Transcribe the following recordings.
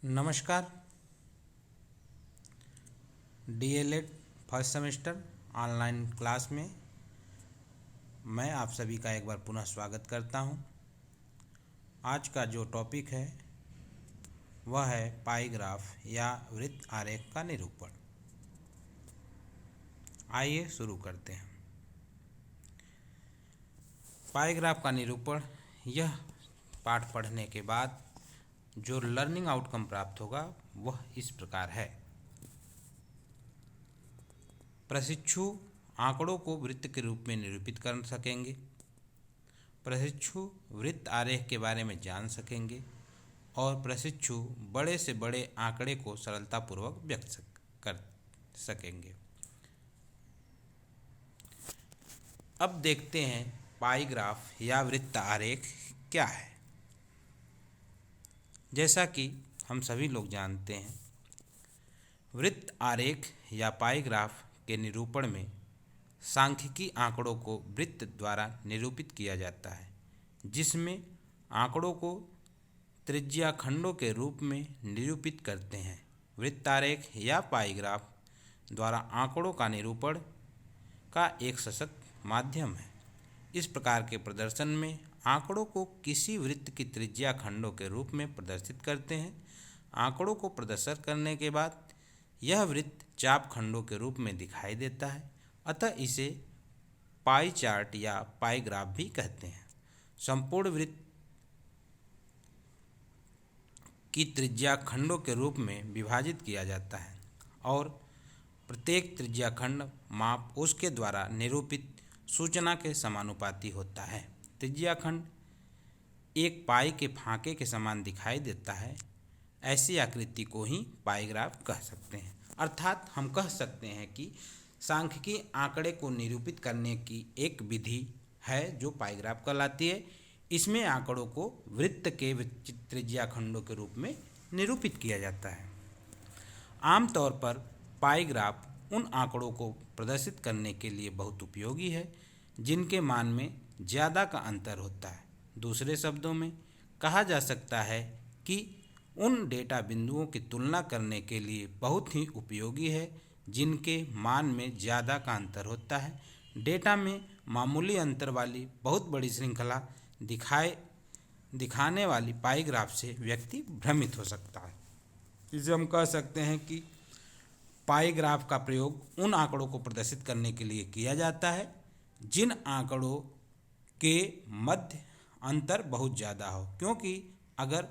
नमस्कार। DElEd first semester online class में मैं आप सभी का एक बार पुनः स्वागत करता हूं। आज का जो टॉपिक है वह है पाई ग्राफ या वृत्त आरेख का निरूपण। आइए शुरू करते हैं। पाई ग्राफ का निरूपण, यह पाठ पढ़ने के बाद जो लर्निंग आउटकम प्राप्त होगा वह इस प्रकार है। प्रशिक्षु आंकड़ों को वृत्त के रूप में निरूपित कर सकेंगे। प्रशिक्षु वृत्त आरेख के बारे में जान सकेंगे और प्रशिक्षु बड़े से बड़े आंकड़े को सरलतापूर्वक व्यक्त कर सकेंगे। अब देखते हैं पाई ग्राफ या वृत्त आरेख क्या है। जैसा कि हम सभी लोग जानते हैं, वृत्त आरेख या पाई ग्राफ के निरूपण में सांख्यिकी आंकड़ों को वृत्त द्वारा निरूपित किया जाता है, जिसमें आंकड़ों को त्रिज्या खंडों के रूप में निरूपित करते हैं। वृत्त आरेख या पाई ग्राफ द्वारा आंकड़ों का निरूपण का एक सशक्त माध्यम है। इस प्रकार के प्रदर्शन में आंकड़ों को किसी वृत्त की त्रिज्या खंडों के रूप में प्रदर्शित करते हैं। आंकड़ों को प्रदर्शित करने के बाद यह वृत्त चाप खंडों के रूप में दिखाई देता है, अतः इसे पाई चार्ट या पाई ग्राफ भी कहते हैं। संपूर्ण वृत्त की त्रिज्या खंडों के रूप में विभाजित किया जाता है और प्रत्येक त्रिज्या खंड माप उसके द्वारा निरूपित सूचना के समानुपाती होता है। त्रिज्या खंड एक पाई के फांके के समान दिखाई देता है। ऐसी आकृति को ही पाई ग्राफ कह सकते हैं। अर्थात हम कह सकते हैं कि सांख्यिकी आंकड़े को निरूपित करने की एक विधि है जो पाई ग्राफ कहलाती है। इसमें आंकड़ों को वृत्त के त्रिज्या खंडों के रूप में निरूपित किया जाता है। आमतौर पर पाई ग्राफ उन आंकड़ों को प्रदर्शित करने के लिए बहुत उपयोगी है जिनके मान में ज़्यादा का अंतर होता है। दूसरे शब्दों में कहा जा सकता है कि उन डेटा बिंदुओं की तुलना करने के लिए बहुत ही उपयोगी है जिनके मान में ज़्यादा का अंतर होता है। डेटा में मामूली अंतर वाली बहुत बड़ी श्रृंखला दिखाने वाली पाई ग्राफ से व्यक्ति भ्रमित हो सकता है। इसे हम कह सकते हैं कि पाई ग्राफ का प्रयोग उन आंकड़ों को प्रदर्शित करने के लिए किया जाता है जिन आंकड़ों के मध्य अंतर बहुत ज़्यादा हो, क्योंकि अगर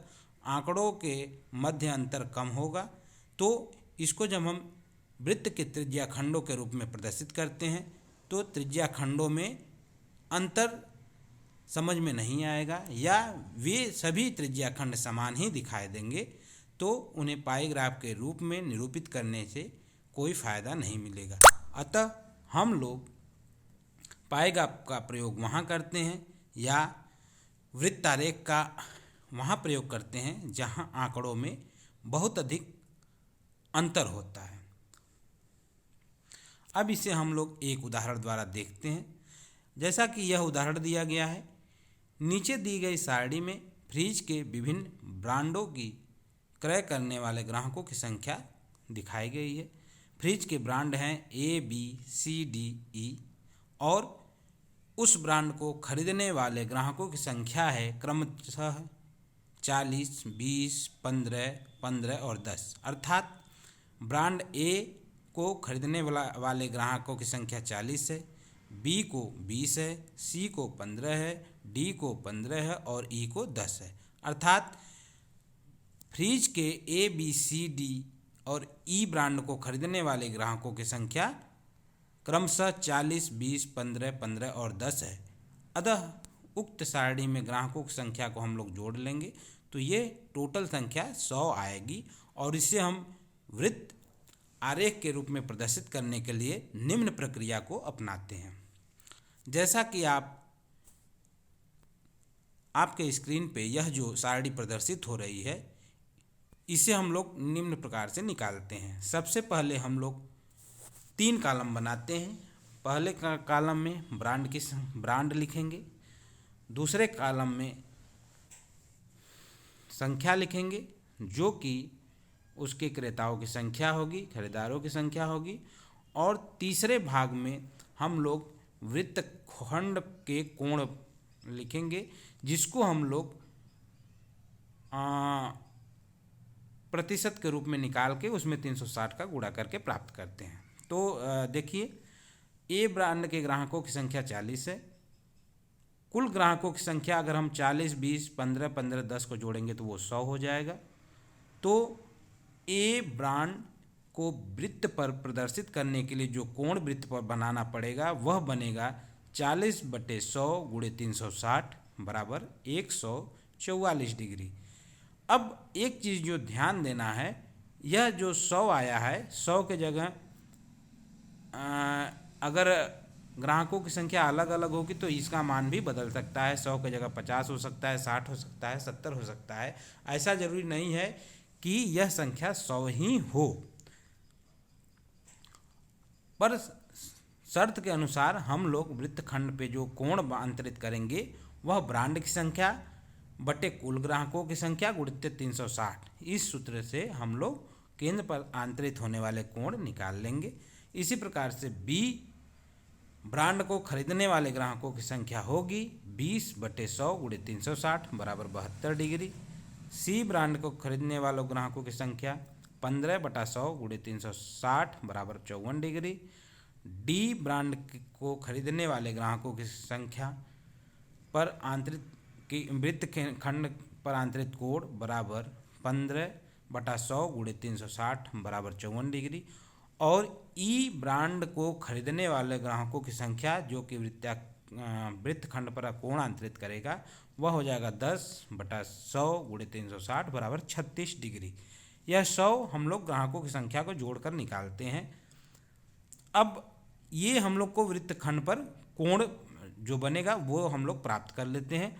आंकड़ों के मध्य अंतर कम होगा तो इसको जब हम वृत्त के त्रिज्या खंडों के रूप में प्रदर्शित करते हैं तो त्रिज्या खंडों में अंतर समझ में नहीं आएगा या वे सभी त्रिज्या खंड समान ही दिखाई देंगे, तो उन्हें पाई ग्राफ के रूप में निरूपित करने से कोई फ़ायदा नहीं मिलेगा। अतः हम लोग पाई ग्राफ का प्रयोग वहाँ करते हैं या वृत्त आरेख का वहाँ प्रयोग करते हैं जहाँ आंकड़ों में बहुत अधिक अंतर होता है। अब इसे हम लोग एक उदाहरण द्वारा देखते हैं। जैसा कि यह उदाहरण दिया गया है, नीचे दी गई सारणी में फ्रिज के विभिन्न ब्रांडों की क्रय करने वाले ग्राहकों की संख्या दिखाई गई है। फ्रिज के ब्रांड हैं A, B, C, D, E और उस ब्रांड को खरीदने वाले ग्राहकों की संख्या है क्रमशः 40, 20, 15 और 10। अर्थात ब्रांड A को खरीदने वाले ग्राहकों की संख्या 40 है, B को 20 है, C को 15 है, D को 15 है और E को 10 है। अर्थात फ्रिज के A, B, C, D और E ब्रांड को खरीदने वाले ग्राहकों की संख्या क्रमशः 40, 20, 15 और 10 है। अतः उक्त सारणी में ग्राहकों की संख्या को हम लोग जोड़ लेंगे तो ये टोटल संख्या 100 आएगी और इसे हम वृत्त आरेख के रूप में प्रदर्शित करने के लिए निम्न प्रक्रिया को अपनाते हैं। जैसा कि आपके स्क्रीन पे यह जो सारणी प्रदर्शित हो रही है, इसे हम लोग निम्न प्रकार से निकालते हैं। सबसे पहले हम लोग 3 कॉलम बनाते हैं। पहले कॉलम में ब्रांड लिखेंगे, दूसरे कॉलम में संख्या लिखेंगे जो कि उसके क्रेताओं की संख्या होगी, खरीदारों की संख्या होगी। और तीसरे भाग में हम लोग वृत्तखंड के कोण लिखेंगे, जिसको हम लोग प्रतिशत के रूप में निकाल के उसमें 360 का गुणा करके प्राप्त करते हैं। तो देखिए, ए ब्रांड के ग्राहकों की संख्या 40 है। कुल ग्राहकों की संख्या अगर हम 40, 20, 15, 15, 10 को जोड़ेंगे तो वो 100 हो जाएगा। तो ए ब्रांड को वृत्त पर प्रदर्शित करने के लिए जो कोण वृत्त पर बनाना पड़ेगा वह बनेगा 40/100 × 360 बराबर 144 डिग्री। अब एक चीज़ जो ध्यान देना है, यह जो 100 आया है, 100 के जगह अगर ग्राहकों की संख्या अलग अलग होगी तो इसका मान भी बदल सकता है। 100 की जगह 50 हो सकता है, 60 हो सकता है, 70 हो सकता है। ऐसा जरूरी नहीं है कि यह संख्या 100 ही हो, पर शर्त के अनुसार हम लोग वृत्तखंड पे जो कोण आंतरित करेंगे वह ब्रांड की संख्या बटे कुल ग्राहकों की संख्या गुणित 360। इस सूत्र से हम लोग केंद्र पर आंतरित होने वाले कोण निकाल लेंगे। इसी प्रकार से बी ब्रांड को खरीदने वाले ग्राहकों की संख्या होगी 20/100 × 360 बराबर 72 डिग्री। सी ब्रांड को खरीदने वालों ग्राहकों की संख्या 15/100 × 360 बराबर 54 डिग्री। डी ब्रांड को खरीदने वाले ग्राहकों की संख्या पर आंतरिक की वृत्त खंड पर आंतरिक कोण बराबर 15/100 × 360 बराबर 54 डिग्री। और ई ब्रांड को खरीदने वाले ग्राहकों की संख्या जो कि वृत्तखंड पर कोण आंतरित करेगा वह हो जाएगा 10/100 × 360 बराबर 36 डिग्री। यह 100 हम लोग ग्राहकों की संख्या को जोड़कर निकालते हैं। अब ये हम लोग को वृत्तखंड पर कोण जो बनेगा वो हम लोग प्राप्त कर लेते हैं।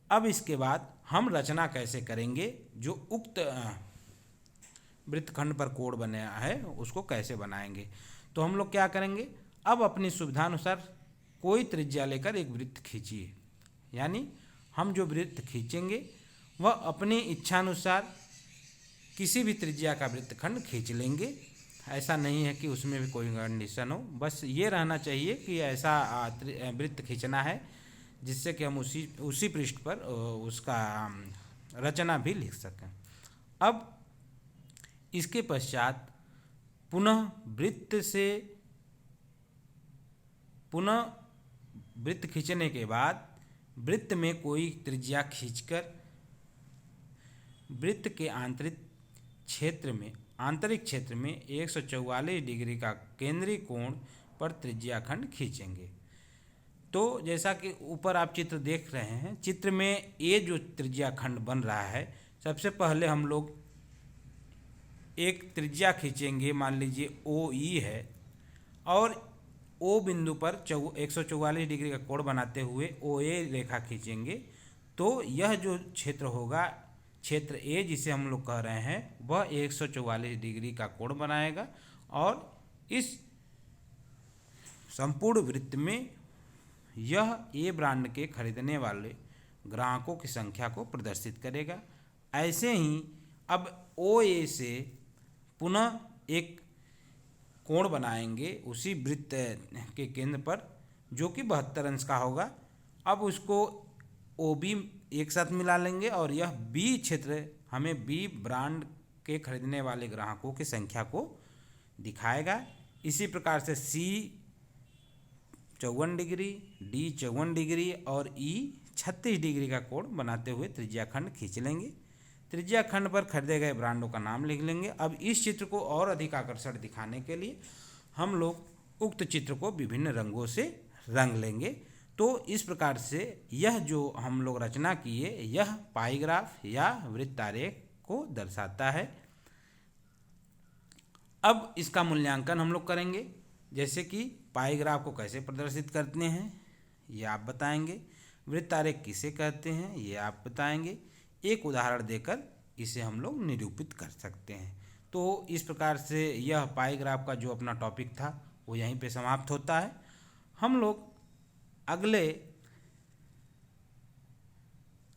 अब इसके बाद हम रचना कैसे करेंगे, जो उक्त वृत्तखंड पर कोण बना है उसको कैसे बनाएंगे। तो हम लोग क्या करेंगे, अब अपनी सुविधानुसार कोई त्रिज्या लेकर एक वृत्त खींचिए। यानी हम जो वृत्त खींचेंगे वह अपनी इच्छानुसार किसी भी त्रिज्या का वृत्तखंड खींच लेंगे। ऐसा नहीं है कि उसमें भी कोई कंडीशन हो, बस ये रहना चाहिए कि ऐसा वृत्त खींचना है जिससे कि हम उसी पृष्ठ पर उसका रचना भी लिख सकें। अब इसके पश्चात पुनः वृत्त खींचने के बाद वृत्त में कोई त्रिज्या खींचकर वृत्त के आंतरिक क्षेत्र में 144 डिग्री का केंद्रीय कोण पर त्रिज्या खंड खींचेंगे। तो जैसा कि ऊपर आप चित्र देख रहे हैं, चित्र में ये जो त्रिज्या खंड बन रहा है, सबसे पहले हम लोग एक त्रिज्या खींचेंगे। मान लीजिए ओ ई है और ओ बिंदु पर 144 डिग्री का कोण बनाते हुए ओ ए रेखा खींचेंगे। तो यह जो क्षेत्र होगा, क्षेत्र ए जिसे हम लोग कह रहे हैं, वह 144 डिग्री का कोण बनाएगा और इस संपूर्ण वृत्त में यह ए ब्रांड के खरीदने वाले ग्राहकों की संख्या को प्रदर्शित करेगा। ऐसे ही अब ओ ए से पुनः एक कोण बनाएंगे उसी वृत्त के केंद्र पर, जो कि 72 अंश का होगा। अब उसको ओ बी एक साथ मिला लेंगे और यह बी क्षेत्र हमें बी ब्रांड के खरीदने वाले ग्राहकों की संख्या को दिखाएगा। इसी प्रकार से सी 54 डिग्री, डी 54 डिग्री और ई 36 डिग्री का कोण बनाते हुए त्रिज्या खंड खींच लेंगे। त्रिज्या खंड पर खरीदे गए ब्रांडों का नाम लिख लेंगे। अब इस चित्र को और अधिक आकर्षक दिखाने के लिए हम लोग उक्त चित्र को विभिन्न रंगों से रंग लेंगे। तो इस प्रकार से यह जो हम लोग रचना किए, यह पाईग्राफ या वृत्तारेख को दर्शाता है। अब इसका मूल्यांकन हम लोग करेंगे, जैसे कि पाईग्राफ को कैसे प्रदर्शित करते हैं ये आप बताएंगे, वृत्तारेख किसे कहते हैं ये आप बताएंगे। एक उदाहरण देकर इसे हम लोग निरूपित कर सकते हैं। तो इस प्रकार से यह पाईग्राफ का जो अपना टॉपिक था वो यहीं पे समाप्त होता है। हम लोग अगले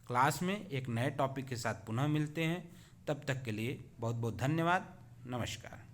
क्लास में एक नए टॉपिक के साथ पुनः मिलते हैं। तब तक के लिए बहुत बहुत धन्यवाद। नमस्कार।